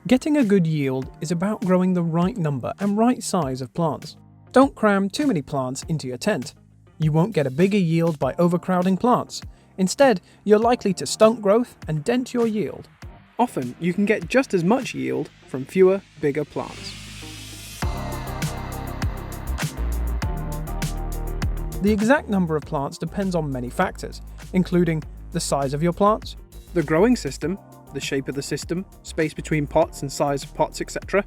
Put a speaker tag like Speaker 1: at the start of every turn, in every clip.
Speaker 1: Getting a good yield is about growing the right number and right size of plants. Don't cram too many plants into your tent. You won't get a bigger yield by overcrowding plants. Instead, you're likely to stunt growth and dent your yield. Often, you can get just as much yield from fewer, bigger plants. The exact number of plants depends on many factors, including the size of your plants, the growing system, the shape of the system, space between pots and size of pots, etc.,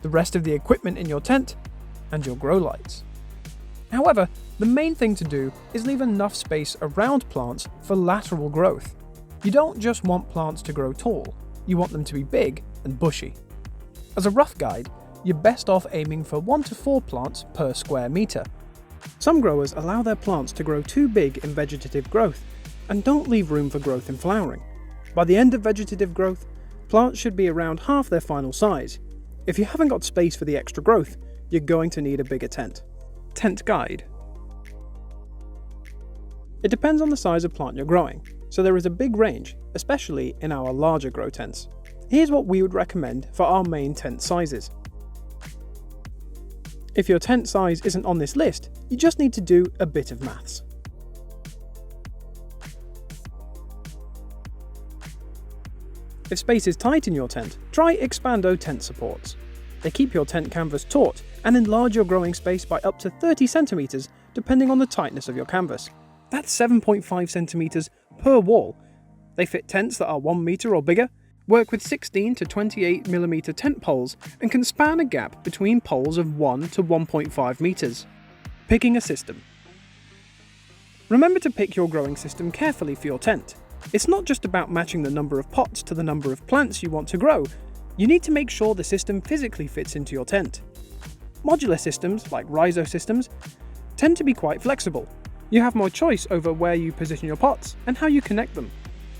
Speaker 1: the rest of the equipment in your tent, and your grow lights. However, the main thing to do is leave enough space around plants for lateral growth. You don't just want plants to grow tall, you want them to be big and bushy. As a rough guide, you're best off aiming for 1 to 4 plants per square meter. Some growers allow their plants to grow too big in vegetative growth and don't leave room for growth in flowering. By the end of vegetative growth, plants should be around half their final size. If you haven't got space for the extra growth, you're going to need a bigger tent. Tent guide. It depends on the size of plant you're growing, so there is a big range, especially in our larger grow tents. Here's what we would recommend for our main tent sizes. If your tent size isn't on this list, you just need to do a bit of maths. If space is tight in your tent, try Expando tent supports. They keep your tent canvas taut and enlarge your growing space by up to 30 centimeters depending on the tightness of your canvas. That's 7.5 centimeters per wall. They fit tents that are 1 meter or bigger, work with 16 to 28 millimeter tent poles, and can span a gap between poles of 1 to 1.5 meters. Picking a system. Remember to pick your growing system carefully for your tent. It's not just about matching the number of pots to the number of plants you want to grow. You need to make sure the system physically fits into your tent. Modular systems, like rhizo systems, tend to be quite flexible. You have more choice over where you position your pots and how you connect them.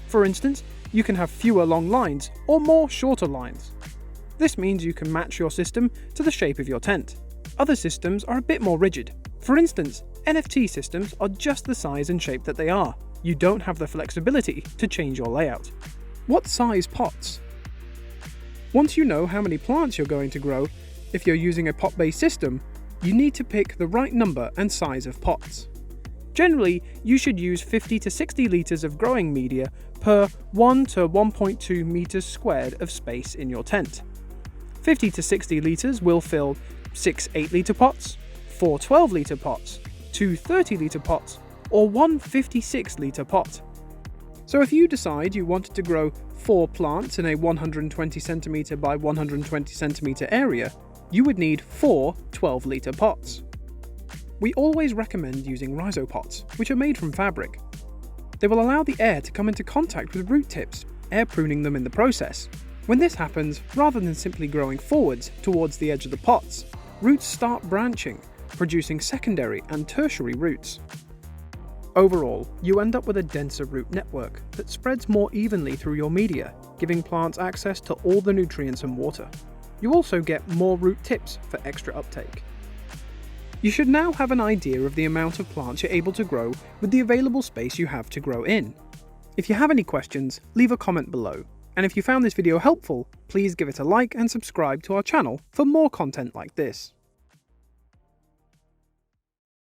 Speaker 1: For instance, you can have fewer long lines or more shorter lines. This means you can match your system to the shape of your tent. Other systems are a bit more rigid. For instance, NFT systems are just the size and shape that they are. You don't have the flexibility to change your layout. What size pots? Once you know how many plants you're going to grow, if you're using a pot-based system, you need to pick the right number and size of pots. Generally, you should use 50 to 60 litres of growing media per 1 to 1.2 meters squared of space in your tent. 50 to 60 litres will fill 6 8-litre pots, 4 12-litre pots, 2 30-litre pots, or 1 56-litre pot. So if you decide you wanted to grow 4 plants in a 120cm by 120cm area, you would need 4 12-litre pots. We always recommend using rhizo pots, which are made from fabric. They will allow the air to come into contact with root tips, air pruning them in the process. When this happens, rather than simply growing forwards towards the edge of the pots, roots start branching, producing secondary and tertiary roots. Overall, you end up with a denser root network that spreads more evenly through your media, giving plants access to all the nutrients and water. You also get more root tips for extra uptake. You should now have an idea of the amount of plants you're able to grow with the available space you have to grow in. If you have any questions, leave a comment below. And if you found this video helpful, please give it a like and subscribe to our channel for more content like this.